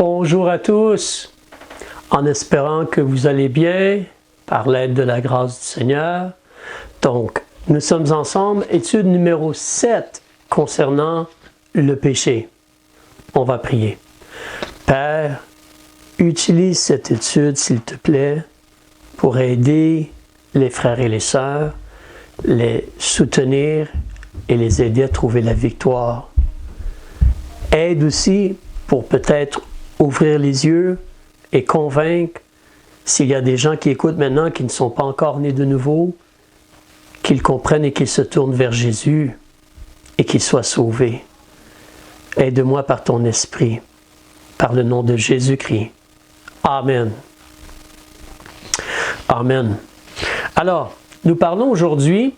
Bonjour à tous, en espérant que vous allez bien, par l'aide de la grâce du Seigneur. Donc, nous sommes ensemble, étude numéro 7 concernant le péché. On va prier. Père, utilise cette étude, s'il te plaît, pour aider les frères et les sœurs, les soutenir et les aider à trouver la victoire. Aide aussi pour peut-être ouvrir les yeux et convaincre, s'il y a des gens qui écoutent maintenant qui ne sont pas encore nés de nouveau, qu'ils comprennent et qu'ils se tournent vers Jésus et qu'ils soient sauvés. Aide-moi par ton esprit, par le nom de Jésus-Christ. Amen. Amen. Alors, nous parlons aujourd'hui,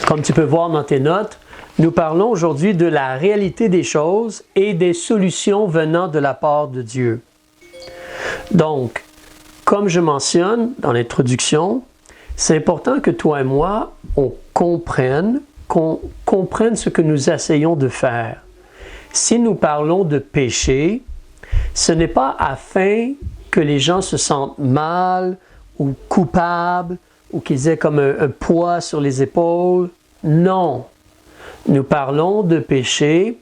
comme tu peux voir dans tes notes, nous parlons aujourd'hui de la réalité des choses et des solutions venant de la part de Dieu. Donc, comme je mentionne dans l'introduction, c'est important que toi et moi, on comprenne ce que nous essayons de faire. Si nous parlons de péché, ce n'est pas afin que les gens se sentent mal ou coupables ou qu'ils aient comme un poids sur les épaules. Non. Nous parlons de péché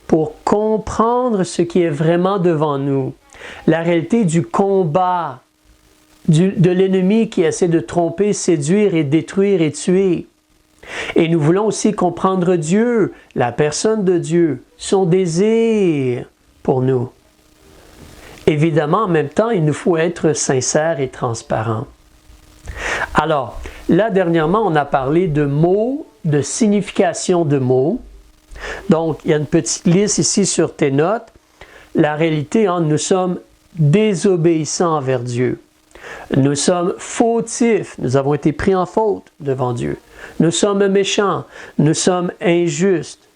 pour comprendre ce qui est vraiment devant nous. La réalité du combat, de l'ennemi qui essaie de tromper, séduire et détruire et tuer. Et nous voulons aussi comprendre Dieu, la personne de Dieu, son désir pour nous. Évidemment, en même temps, il nous faut être sincère et transparent. Alors, là, dernièrement, on a parlé de mots, de signification de mots. Donc, il y a une petite liste ici sur tes notes. La réalité, nous sommes désobéissants envers Dieu. Nous sommes fautifs. Nous avons été pris en faute devant Dieu. Nous sommes méchants. Nous sommes injustes.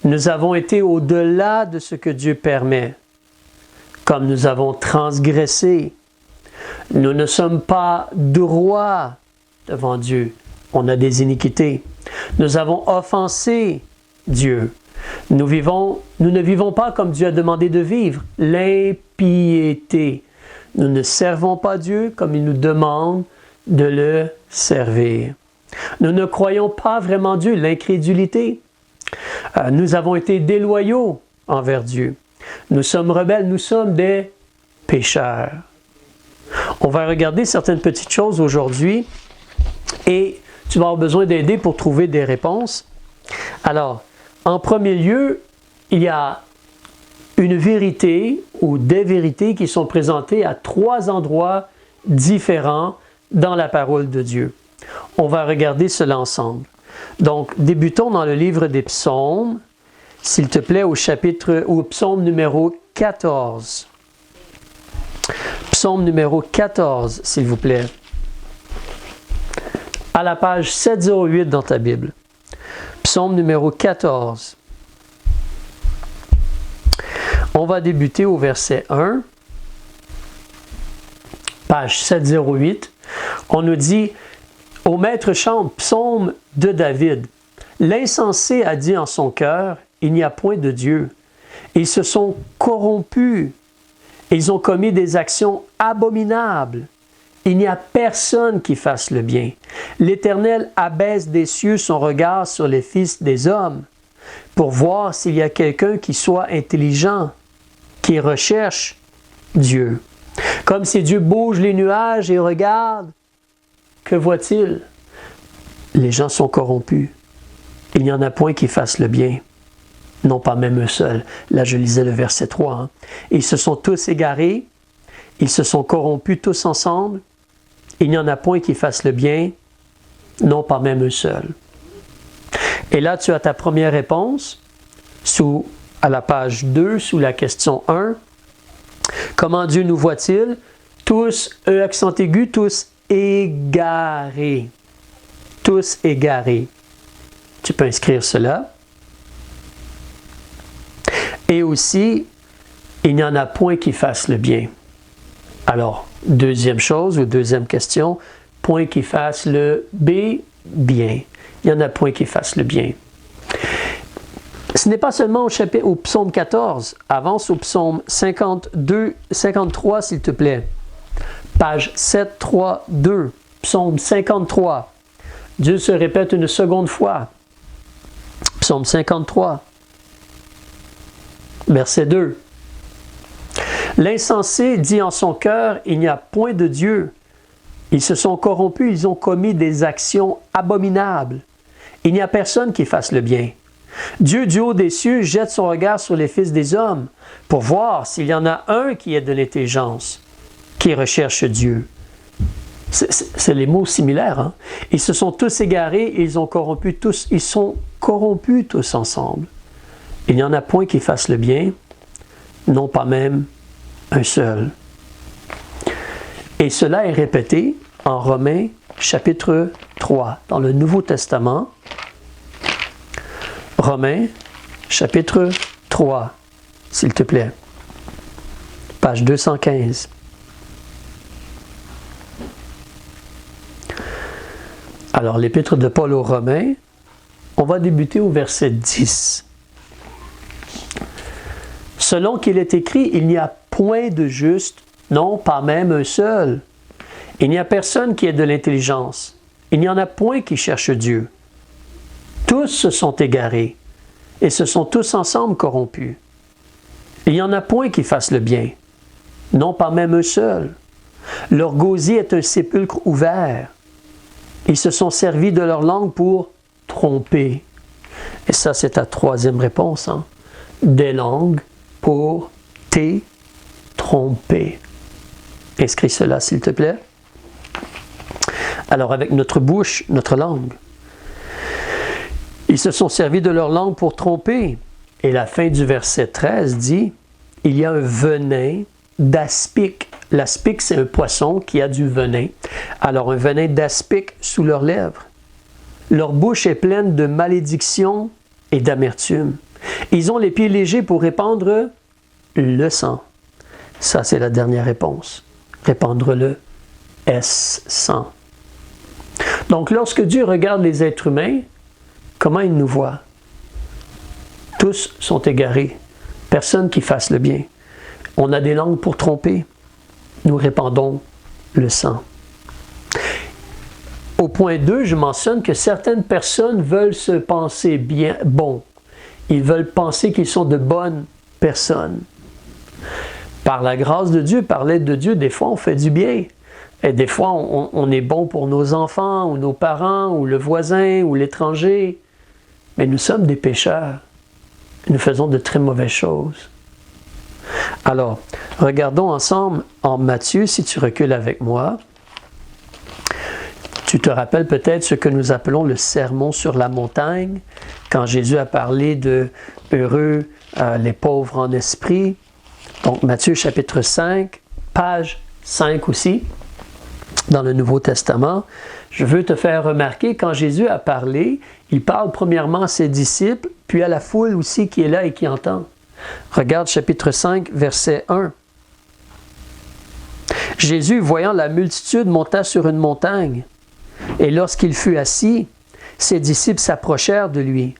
Nous avons été au-delà de ce que Dieu permet. Comme nous avons transgressé. Nous ne sommes pas droits devant Dieu. On a des iniquités. Nous avons offensé Dieu. Nous ne vivons pas comme Dieu a demandé de vivre, l'impiété. Nous ne servons pas Dieu comme il nous demande de le servir. Nous ne croyons pas vraiment Dieu, l'incrédulité. Nous avons été déloyaux envers Dieu. Nous sommes rebelles, nous sommes des pécheurs. On va regarder certaines petites choses aujourd'hui et tu vas avoir besoin d'aider pour trouver des réponses. Alors, en premier lieu, il y a une vérité ou des vérités qui sont présentées à 3 endroits différents dans la parole de Dieu. On va regarder cela ensemble. Donc, débutons dans le livre des psaumes, s'il te plaît, au psaume numéro 14. Psaume numéro 14, s'il vous plaît. À la page 708 dans ta Bible. Psaume numéro 14. On va débuter au verset 1. Page 708. On nous dit, « Au maître chante, psaume de David. L'insensé a dit en son cœur, il n'y a point de Dieu. Ils se sont corrompus. Ils ont commis des actions abominables. Il n'y a personne qui fasse le bien. L'Éternel abaisse des cieux son regard sur les fils des hommes, pour voir s'il y a quelqu'un qui soit intelligent, qui recherche Dieu. Comme si Dieu bouge les nuages et regarde, que voit-il? Les gens sont corrompus. Il n'y en a point qui fasse le bien. Non, pas même eux seuls. Là, je lisais le verset 3. Ils se sont tous égarés. Ils se sont corrompus tous ensemble. Il n'y en a point qui fasse le bien. Non, pas même eux seuls. Et là, tu as ta première réponse à la page 2, sous la question 1. Comment Dieu nous voit-il? Tous, accent aigu, tous égarés. Tous égarés. Tu peux inscrire cela. Et aussi, il n'y en a point qui fasse le bien. Alors, deuxième chose ou deuxième question, point qui fasse le bien. Il n'y en a point qui fasse le bien. Ce n'est pas seulement au psaume 14. Avance au psaume 53, s'il te plaît. Page 732, psaume 53. Dieu se répète une seconde fois. Psaume 53, verset 2. L'insensé dit en son cœur, il n'y a point de Dieu. Ils se sont corrompus, ils ont commis des actions abominables. Il n'y a personne qui fasse le bien. Dieu du haut des cieux jette son regard sur les fils des hommes pour voir s'il y en a un qui ait de l'intelligence, qui recherche Dieu. C'est les mots similaires. Hein? Ils se sont tous égarés et ils sont corrompus tous ensemble. Il n'y en a point qui fasse le bien, non pas même un seul. Et cela est répété en Romains chapitre 3, dans le Nouveau Testament. Romains chapitre 3, s'il te plaît. Page 215. Alors, l'épître de Paul aux Romains, on va débuter au verset 10. Selon qu'il est écrit, il n'y a point de juste, non, pas même un seul. Il n'y a personne qui ait de l'intelligence. Il n'y en a point qui cherche Dieu. Tous se sont égarés et se sont tous ensemble corrompus. Il n'y en a point qui fasse le bien, non, pas même un seul. Leur gosier est un sépulcre ouvert. Ils se sont servis de leur langue pour tromper. Et ça, c'est ta troisième réponse. Hein? Des langues pour tromper. Inscris cela, s'il te plaît. Alors, avec notre bouche, notre langue. Ils se sont servis de leur langue pour tromper. Et la fin du verset 13 dit, il y a un venin d'aspic. L'aspic, c'est un poisson qui a du venin. Alors, un venin d'aspic sous leurs lèvres. Leur bouche est pleine de malédiction et d'amertume. Ils ont les pieds légers pour répandre le sang. Ça, c'est la dernière réponse. Répandre le sang. Donc, lorsque Dieu regarde les êtres humains, comment il nous voit? Tous sont égarés. Personne qui fasse le bien. On a des langues pour tromper. Nous répandons le sang. Au point 2, je mentionne que certaines personnes veulent se penser bien bons. Ils veulent penser qu'ils sont de bonnes personnes. Par la grâce de Dieu, par l'aide de Dieu, des fois on fait du bien. Et des fois on est bon pour nos enfants, ou nos parents, ou le voisin, ou l'étranger. Mais nous sommes des pécheurs. Nous faisons de très mauvaises choses. Alors, regardons ensemble en Matthieu, si tu recules avec moi. Tu te rappelles peut-être ce que nous appelons le sermon sur la montagne, quand Jésus a parlé de « heureux les pauvres en esprit ». Donc, Matthieu chapitre 5, page 5 aussi, dans le Nouveau Testament. Je veux te faire remarquer, quand Jésus a parlé, il parle premièrement à ses disciples, puis à la foule aussi qui est là et qui entend. Regarde chapitre 5, verset 1. Jésus, voyant la multitude, monta sur une montagne. Et lorsqu'il fut assis, ses disciples s'approchèrent de lui.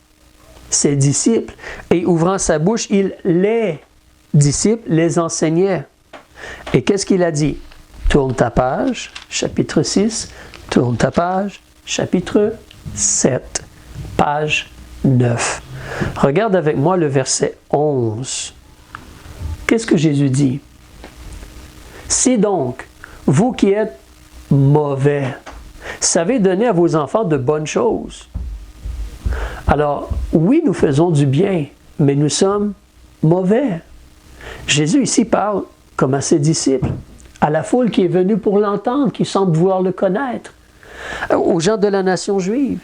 Ses disciples, et ouvrant sa bouche, les disciples les enseignait. Et qu'est-ce qu'il a dit? Tourne ta page, chapitre 6. Tourne ta page, chapitre 7. Page 9. Regarde avec moi le verset 11. Qu'est-ce que Jésus dit? Si donc, vous qui êtes mauvais, savez donner à vos enfants de bonnes choses. Alors, oui, nous faisons du bien, mais nous sommes mauvais. Jésus ici parle comme à ses disciples, à la foule qui est venue pour l'entendre, qui semble vouloir le connaître, aux gens de la nation juive.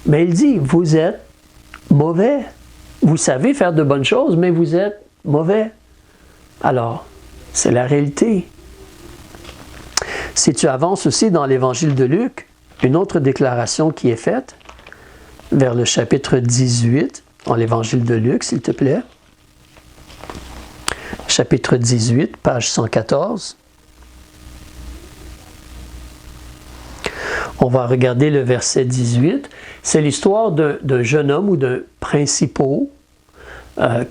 Mais il dit, vous êtes mauvais. Vous savez faire de bonnes choses, mais vous êtes mauvais. Alors, c'est la réalité. Si tu avances aussi dans l'Évangile de Luc, une autre déclaration qui est faite, vers le chapitre 18, dans l'Évangile de Luc, s'il te plaît. Chapitre 18, page 114. On va regarder le verset 18. C'est l'histoire d'un jeune homme ou d'un principal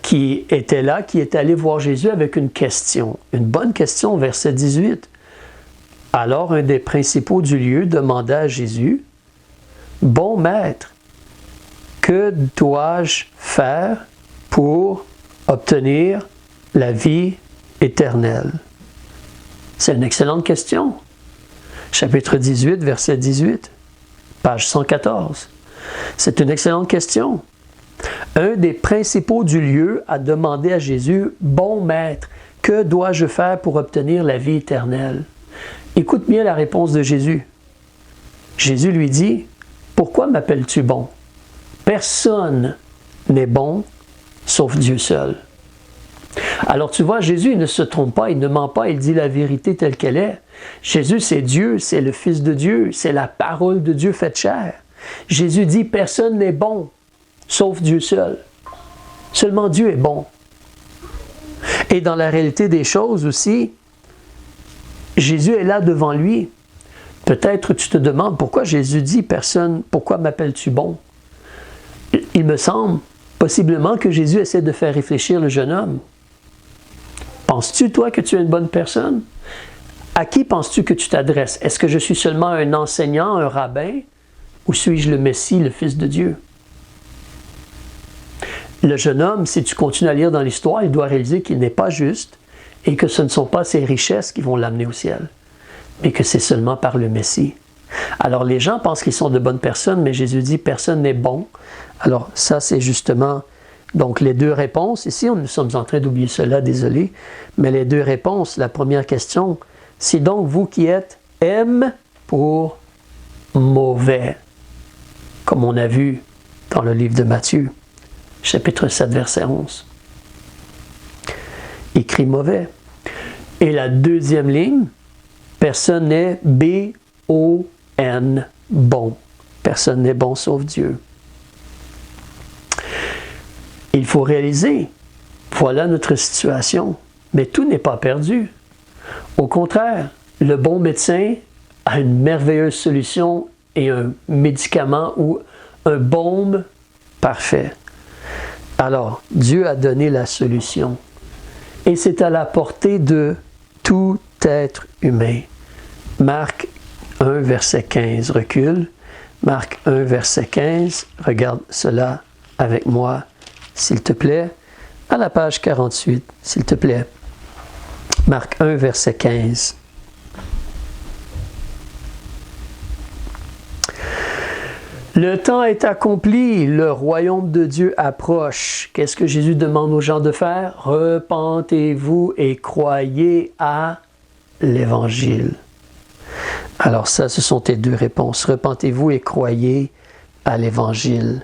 qui était là, qui est allé voir Jésus avec une question, une bonne question, verset 18. Alors un des principaux du lieu demanda à Jésus, « Bon maître, que dois-je faire pour obtenir la vie éternelle? » C'est une excellente question. Chapitre 18, verset 18, page 114. C'est une excellente question. Un des principaux du lieu a demandé à Jésus, « Bon maître, que dois-je faire pour obtenir la vie éternelle? » Écoute bien la réponse de Jésus. Jésus lui dit, « Pourquoi m'appelles-tu bon? Personne n'est bon, sauf Dieu seul. » Alors tu vois, Jésus il ne se trompe pas, il ne ment pas, il dit la vérité telle qu'elle est. Jésus, c'est Dieu, c'est le Fils de Dieu, c'est la parole de Dieu faite chair. Jésus dit, personne n'est bon, sauf Dieu seul. Seulement Dieu est bon. Et dans la réalité des choses aussi, Jésus est là devant lui. Peut-être tu te demandes pourquoi Jésus dit, personne, pourquoi m'appelles-tu bon? Il me semble possiblement que Jésus essaie de faire réfléchir le jeune homme. Penses-tu, toi, que tu es une bonne personne? À qui penses-tu que tu t'adresses? Est-ce que je suis seulement un enseignant, un rabbin, ou suis-je le Messie, le Fils de Dieu? Le jeune homme, si tu continues à lire dans l'histoire, il doit réaliser qu'il n'est pas juste et que ce ne sont pas ses richesses qui vont l'amener au ciel, mais que c'est seulement par le Messie. Alors les gens pensent qu'ils sont de bonnes personnes, mais Jésus dit « personne n'est bon ». Alors ça, c'est justement donc les deux réponses. Ici, nous sommes en train d'oublier cela, désolé, mais les deux réponses. La première question, c'est donc vous qui êtes M pour mauvais, comme on a vu dans le livre de Matthieu, chapitre 7, verset 11. Écrit mauvais. Et la deuxième ligne, personne n'est B-O-N, bon. Personne n'est bon sauf Dieu. Il faut réaliser, voilà notre situation, mais tout n'est pas perdu. Au contraire, le bon médecin a une merveilleuse solution et un médicament ou un baume parfait. Alors, Dieu a donné la solution. Et c'est à la portée de tout être humain. Marc 1, verset 15, recule. Marc 1, verset 15, regarde cela avec moi, s'il te plaît. À la page 48, s'il te plaît. Marc 1, verset 15. Le temps est accompli, le royaume de Dieu approche. Qu'est-ce que Jésus demande aux gens de faire? Repentez-vous et croyez à l'Évangile. Alors ça, ce sont tes deux réponses. Repentez-vous et croyez à l'Évangile.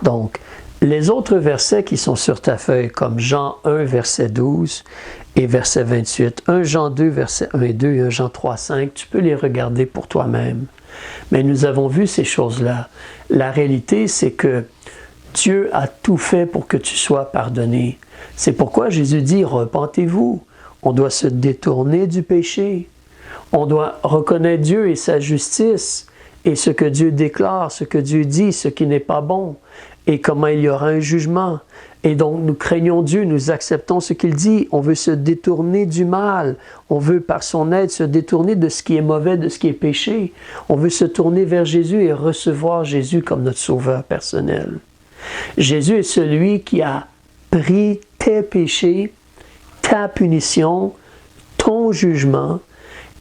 Donc, les autres versets qui sont sur ta feuille, comme Jean 1, verset 12 et verset 28, 1 Jean 2, verset 1 et 2 et 1 Jean 3, 5, tu peux les regarder pour toi-même. Mais nous avons vu ces choses-là. La réalité, c'est que Dieu a tout fait pour que tu sois pardonné. C'est pourquoi Jésus dit, repentez-vous. On doit se détourner du péché. On doit reconnaître Dieu et sa justice et ce que Dieu déclare, ce que Dieu dit, ce qui n'est pas bon et comment il y aura un jugement. Et donc, nous craignons Dieu, nous acceptons ce qu'il dit. On veut se détourner du mal. On veut, par son aide, se détourner de ce qui est mauvais, de ce qui est péché. On veut se tourner vers Jésus et recevoir Jésus comme notre sauveur personnel. Jésus est celui qui a pris tes péchés, ta punition, ton jugement,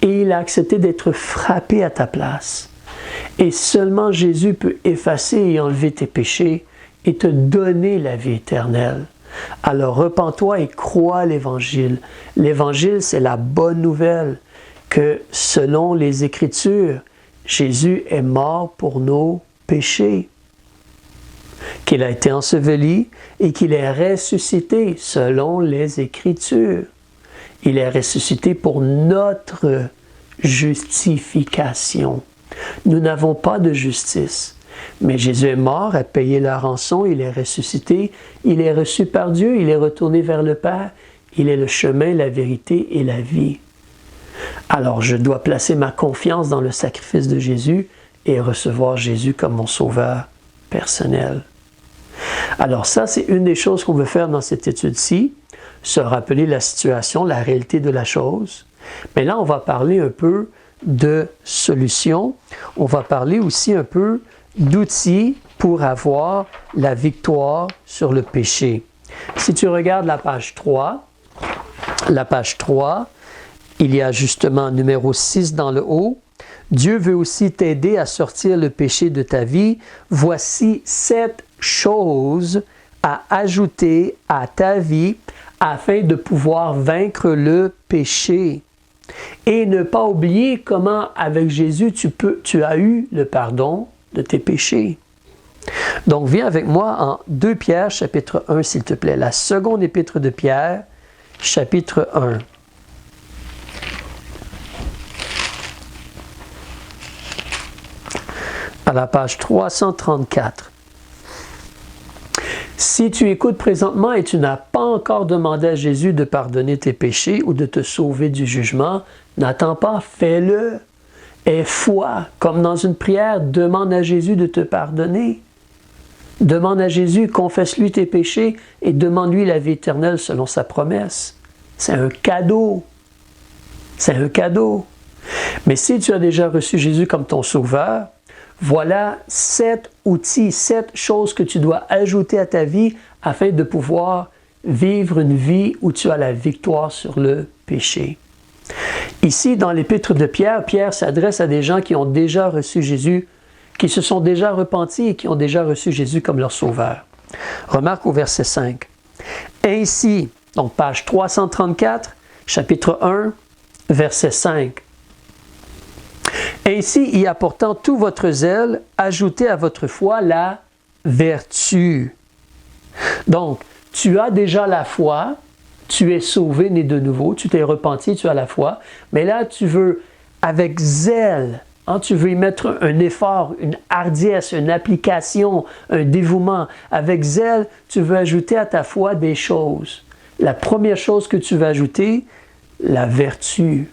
et il a accepté d'être frappé à ta place. Et seulement Jésus peut effacer et enlever tes péchés et te donner la vie éternelle. Alors repens-toi et crois à l'Évangile. L'Évangile, c'est la bonne nouvelle que selon les Écritures, Jésus est mort pour nos péchés, qu'il a été enseveli et qu'il est ressuscité selon les Écritures. Il est ressuscité pour notre justification. Nous n'avons pas de justice. Mais Jésus est mort, a payé la rançon, il est ressuscité, il est reçu par Dieu, il est retourné vers le Père, il est le chemin, la vérité et la vie. Alors je dois placer ma confiance dans le sacrifice de Jésus et recevoir Jésus comme mon sauveur personnel. Alors ça, c'est une des choses qu'on veut faire dans cette étude-ci, se rappeler la situation, la réalité de la chose. Mais là, on va parler un peu de solutions. On va parler aussi un peu d'outils pour avoir la victoire sur le péché. Si tu regardes la page 3, il y a justement numéro 6 dans le haut. Dieu veut aussi t'aider à sortir le péché de ta vie. Voici 7 choses à ajouter à ta vie afin de pouvoir vaincre le péché. Et ne pas oublier comment avec Jésus tu as eu le pardon de tes péchés. Donc viens avec moi en 2 Pierre chapitre 1 s'il te plaît. La seconde épître de Pierre chapitre 1. À la page 334. Si tu écoutes présentement et tu n'as pas encore demandé à Jésus de pardonner tes péchés ou de te sauver du jugement, n'attends pas, fais-le. Aie foi, comme dans une prière, demande à Jésus de te pardonner. Demande à Jésus, confesse-lui tes péchés et demande-lui la vie éternelle selon sa promesse. C'est un cadeau. C'est un cadeau. Mais si tu as déjà reçu Jésus comme ton sauveur, voilà 7 outils, 7 choses que tu dois ajouter à ta vie afin de pouvoir vivre une vie où tu as la victoire sur le péché. Ici, dans l'épître de Pierre, Pierre s'adresse à des gens qui ont déjà reçu Jésus, qui se sont déjà repentis et qui ont déjà reçu Jésus comme leur sauveur. Remarque au verset 5. Ainsi, donc page 334, chapitre 1, verset 5. Ainsi, y apportant tout votre zèle, ajoutez à votre foi la vertu. Donc, tu as déjà la foi, tu es sauvé, né de nouveau, tu t'es repenti, tu as la foi, mais là, tu veux, avec zèle, tu veux y mettre un effort, une hardiesse, une application, un dévouement. Avec zèle, tu veux ajouter à ta foi des choses. La première chose que tu veux ajouter, la vertu.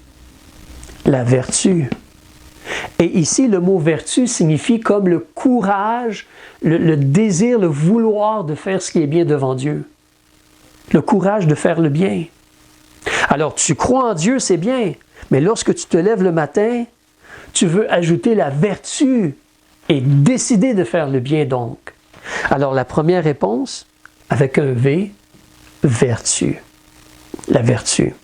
La vertu. Et ici, le mot vertu signifie comme le courage, le désir, le vouloir de faire ce qui est bien devant Dieu. Le courage de faire le bien. Alors, tu crois en Dieu, c'est bien, mais lorsque tu te lèves le matin, tu veux ajouter la vertu et décider de faire le bien donc. Alors, la première réponse, avec un V, vertu. La vertu.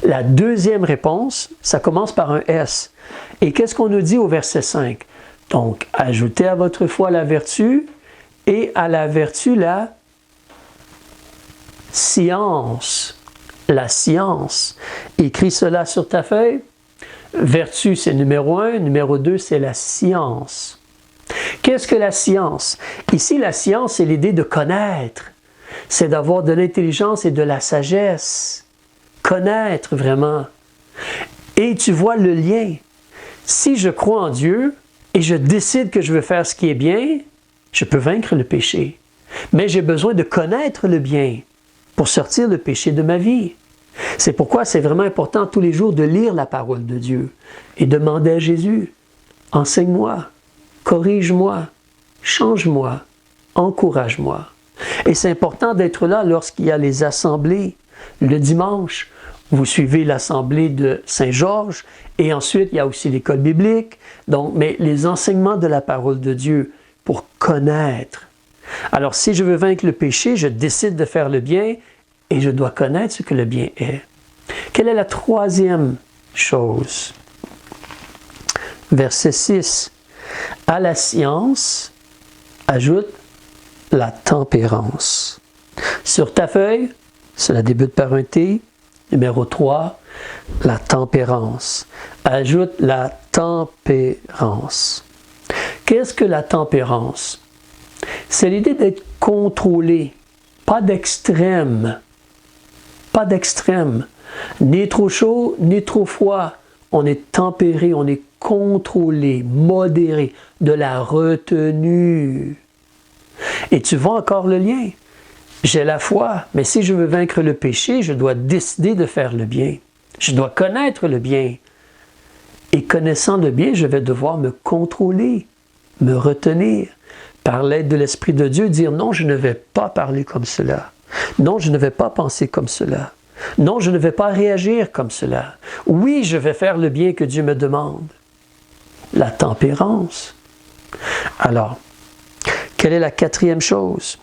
La deuxième réponse, ça commence par un S. Et qu'est-ce qu'on nous dit au verset 5? Donc, ajoutez à votre foi la vertu et à la vertu la science. La science. Écris cela sur ta feuille. Vertu, c'est numéro 1. Numéro 2, c'est la science. Qu'est-ce que la science? Ici, la science, c'est l'idée de connaître. C'est d'avoir de l'intelligence et de la sagesse. Connaître vraiment. Et tu vois le lien. Si je crois en Dieu et je décide que je veux faire ce qui est bien, je peux vaincre le péché. Mais j'ai besoin de connaître le bien pour sortir le péché de ma vie. C'est pourquoi c'est vraiment important tous les jours de lire la parole de Dieu et demander à Jésus, enseigne-moi, corrige-moi, change-moi, encourage-moi. Et c'est important d'être là lorsqu'il y a les assemblées. Le dimanche, vous suivez l'assemblée de Saint-Georges et ensuite il y a aussi l'école biblique. Donc, mais les enseignements de la parole de Dieu pour connaître. Alors, si je veux vaincre le péché, je décide de faire le bien et je dois connaître ce que le bien est. Quelle est la troisième chose? Verset 6. À la science, ajoute la tempérance. Sur ta feuille, cela débute par un T. Numéro 3, la tempérance. Ajoute la tempérance. Qu'est-ce que la tempérance? C'est l'idée d'être contrôlé, pas d'extrême. Pas d'extrême. Ni trop chaud, ni trop froid. On est tempéré, on est contrôlé, modéré, de la retenue. Et tu vois encore le lien. J'ai la foi, mais si je veux vaincre le péché, je dois décider de faire le bien. Je dois connaître le bien. Et connaissant le bien, je vais devoir me contrôler, me retenir, par l'aide de l'Esprit de Dieu, dire non, je ne vais pas parler comme cela. Non, je ne vais pas penser comme cela. Non, je ne vais pas réagir comme cela. Oui, je vais faire le bien que Dieu me demande. La tempérance. Alors, quelle est la quatrième chose?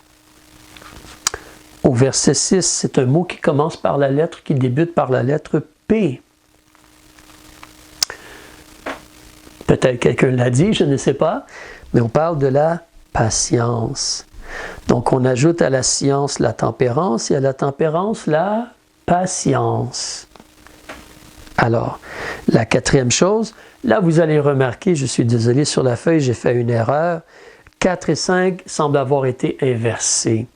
Au verset 6, c'est un mot qui commence par la lettre, qui débute par la lettre P. Peut-être quelqu'un l'a dit, je ne sais pas, mais on parle de la patience. Donc, on ajoute à la science la tempérance et à la tempérance la patience. Alors, la quatrième chose, là vous allez remarquer, je suis désolé sur la feuille, j'ai fait une erreur. 4 et 5 semblent avoir été inversés.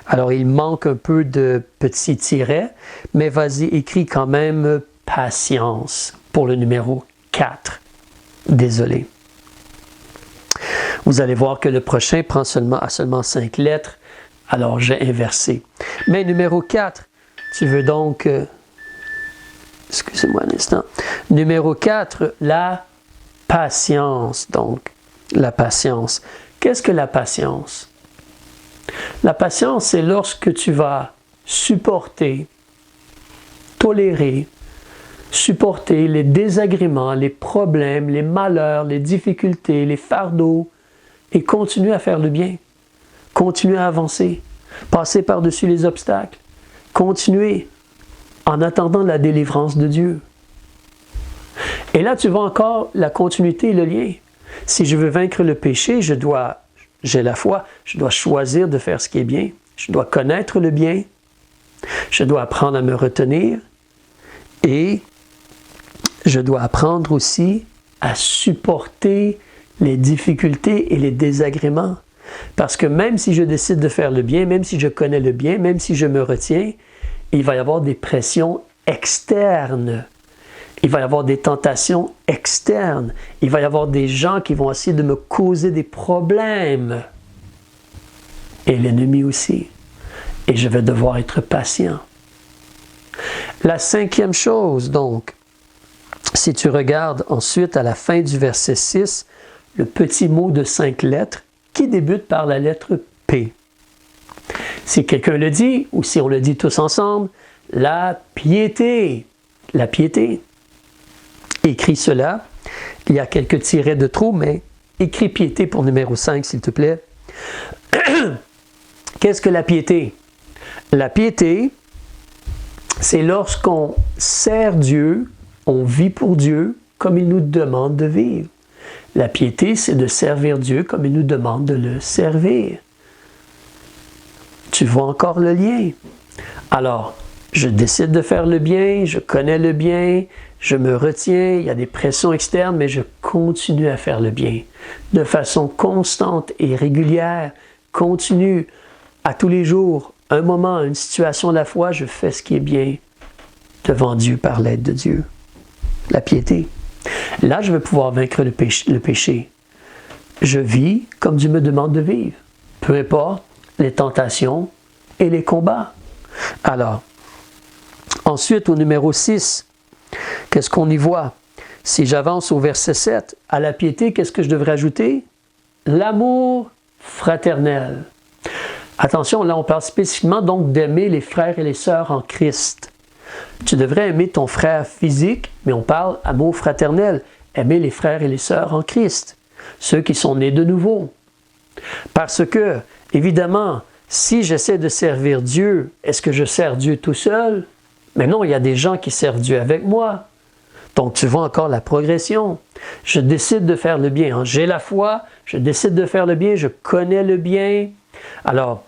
Alors, il manque un peu de petits tirets, mais vas-y, écris quand même patience pour le numéro 4. Désolé. Vous allez voir que le prochain a seulement 5 lettres, alors j'ai inversé. Mais numéro 4, tu veux donc... excusez-moi un instant. Numéro 4, la patience. Donc, la patience. Qu'est-ce que la patience? La patience, c'est lorsque tu vas supporter, tolérer, supporter les désagréments, les problèmes, les malheurs, les difficultés, les fardeaux, et continuer à faire le bien. Continuer à avancer. Passer par-dessus les obstacles. Continuer en attendant la délivrance de Dieu. Et là, tu vois encore la continuité et le lien. Si je veux vaincre le péché, j'ai la foi, je dois choisir de faire ce qui est bien. Je dois connaître le bien. Je dois apprendre à me retenir. Et je dois apprendre aussi à supporter les difficultés et les désagréments. Parce que même si je décide de faire le bien, même si je connais le bien, même si je me retiens, il va y avoir des pressions externes. Il va y avoir des tentations externes. Il va y avoir des gens qui vont essayer de me causer des problèmes. Et l'ennemi aussi. Et je vais devoir être patient. La cinquième chose, donc, si tu regardes ensuite à la fin du verset 6, le petit mot de 5 lettres qui débute par la lettre P. Si quelqu'un le dit, ou si on le dit tous ensemble, la piété. La piété. Écris cela. Il y a quelques tirets de trop, mais écris piété pour numéro 5, s'il te plaît. Qu'est-ce que la piété? La piété, c'est lorsqu'on sert Dieu, on vit pour Dieu comme il nous demande de vivre. La piété, c'est de servir Dieu comme il nous demande de le servir. Tu vois encore le lien? Alors, je décide de faire le bien, je connais le bien, je me retiens, il y a des pressions externes, mais je continue à faire le bien. De façon constante et régulière, continue à tous les jours, un moment, une situation à la fois, je fais ce qui est bien devant Dieu par l'aide de Dieu. La piété. Là, je vais pouvoir vaincre le péché. Je vis comme Dieu me demande de vivre. Peu importe les tentations et les combats. Alors, ensuite, au numéro 6, qu'est-ce qu'on y voit? Si j'avance au verset 7, à la piété, qu'est-ce que je devrais ajouter? L'amour fraternel. Attention, là, on parle spécifiquement donc d'aimer les frères et les sœurs en Christ. Tu devrais aimer ton frère physique, mais on parle amour fraternel. Aimer les frères et les sœurs en Christ. Ceux qui sont nés de nouveau. Parce que, évidemment, si j'essaie de servir Dieu, est-ce que je sers Dieu tout seul? Mais non, il y a des gens qui servent Dieu avec moi. Donc, tu vois encore la progression. Je décide de faire le bien. J'ai la foi, je décide de faire le bien, je connais le bien. Alors,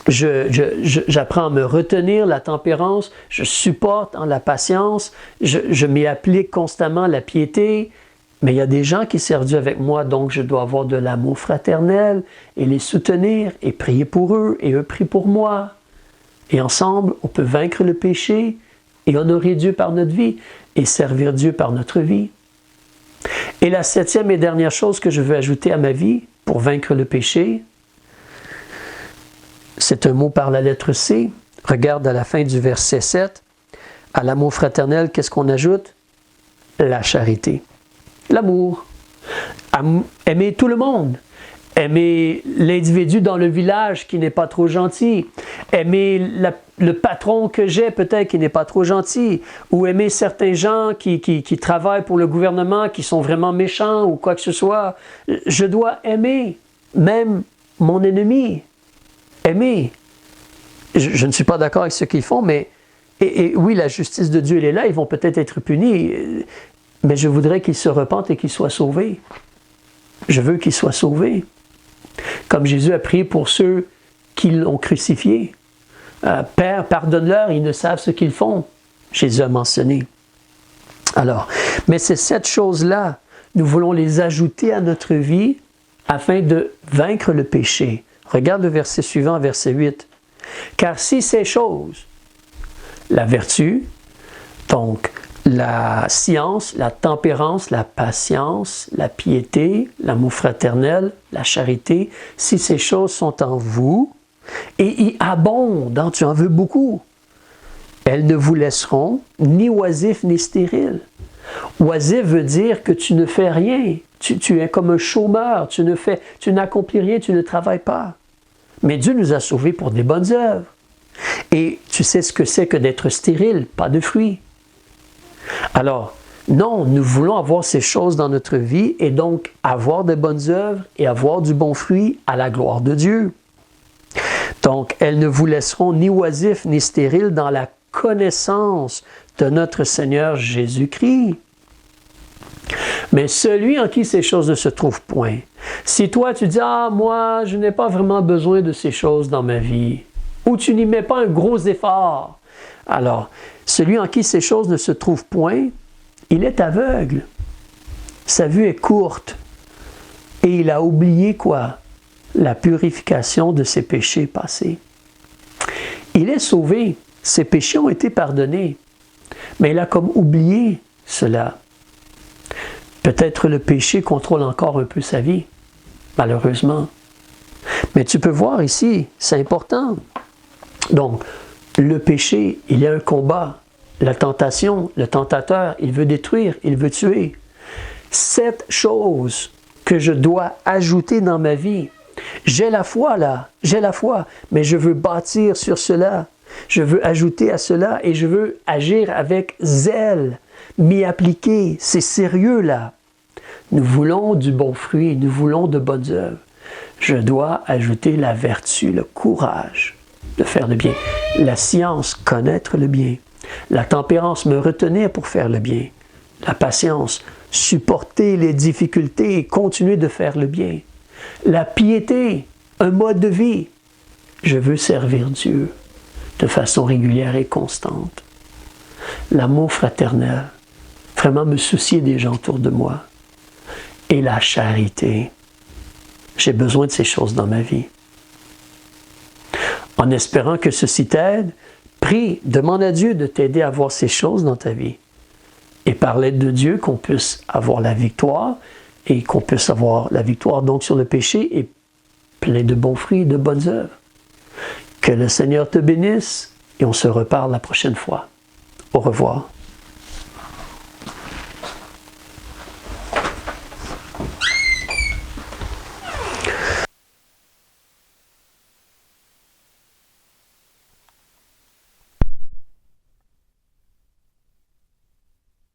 j'apprends à me retenir, la tempérance, je supporte la patience, je m'y applique constamment la piété. Mais il y a des gens qui servent Dieu avec moi, donc je dois avoir de l'amour fraternel et les soutenir et prier pour eux et eux prient pour moi. Et ensemble, on peut vaincre le péché et honorer Dieu par notre vie et servir Dieu par notre vie. Et la 7e et dernière chose que je veux ajouter à ma vie pour vaincre le péché, c'est un mot par la lettre C. Regarde à la fin du verset 7. À l'amour fraternel, qu'est-ce qu'on ajoute? La charité. L'amour. Aimer tout le monde. Aimer l'individu dans le village qui n'est pas trop gentil. Aimer le patron que j'ai peut-être qui n'est pas trop gentil. Ou aimer certains gens qui travaillent pour le gouvernement qui sont vraiment méchants ou quoi que ce soit. Je dois aimer même mon ennemi. Aimer. Je ne suis pas d'accord avec ce qu'ils font, mais et oui, la justice de Dieu, elle est là. Ils vont peut-être être punis. Mais je voudrais qu'ils se repentent et qu'ils soient sauvés. Je veux qu'ils soient sauvés. Comme Jésus a prié pour ceux qui l'ont crucifié. Père, pardonne-leur, ils ne savent ce qu'ils font. Jésus a mentionné. Alors, mais c'est cette chose-là, nous voulons les ajouter à notre vie afin de vaincre le péché. Regarde le verset suivant, verset 8. Car si ces choses, la vertu, donc la science, la tempérance, la patience, la piété, l'amour fraternel, la charité, si ces choses sont en vous et y abondent, tu en veux beaucoup, elles ne vous laisseront ni oisifs ni stériles. Oisif veut dire que tu ne fais rien, tu es comme un chômeur, tu n'accomplis rien, tu ne travailles pas. Mais Dieu nous a sauvés pour des bonnes œuvres. Et tu sais ce que c'est que d'être stérile, pas de fruits. Alors, non, nous voulons avoir ces choses dans notre vie et donc avoir de bonnes œuvres et avoir du bon fruit à la gloire de Dieu. Donc, elles ne vous laisseront ni oisifs ni stériles dans la connaissance de notre Seigneur Jésus-Christ. Mais celui en qui ces choses ne se trouvent point. Si toi tu dis « Ah, moi, je n'ai pas vraiment besoin de ces choses dans ma vie » ou tu n'y mets pas un gros effort, alors, celui en qui ces choses ne se trouvent point, il est aveugle. Sa vue est courte. Et il a oublié quoi? La purification de ses péchés passés. Il est sauvé. Ses péchés ont été pardonnés. Mais il a comme oublié cela. Peut-être le péché contrôle encore un peu sa vie, malheureusement. Mais tu peux voir ici, c'est important. Donc, le péché, il y a un combat. La tentation, le tentateur, il veut détruire, il veut tuer. Cette chose que je dois ajouter dans ma vie, j'ai la foi là, j'ai la foi, mais je veux bâtir sur cela. Je veux ajouter à cela et je veux agir avec zèle, m'y appliquer. C'est sérieux là. Nous voulons du bon fruit, nous voulons de bonnes œuvres. Je dois ajouter la vertu, le courage de faire le bien. La science, connaître le bien. La tempérance, me retenir pour faire le bien. La patience, supporter les difficultés et continuer de faire le bien. La piété, un mode de vie. Je veux servir Dieu de façon régulière et constante. L'amour fraternel, vraiment me soucier des gens autour de moi. Et la charité. J'ai besoin de ces choses dans ma vie. En espérant que ceci t'aide, prie, demande à Dieu de t'aider à voir ces choses dans ta vie. Et par l'aide de Dieu, qu'on puisse avoir la victoire, et qu'on puisse avoir la victoire donc sur le péché et plein de bons fruits et de bonnes œuvres. Que le Seigneur te bénisse et on se reparle la prochaine fois. Au revoir.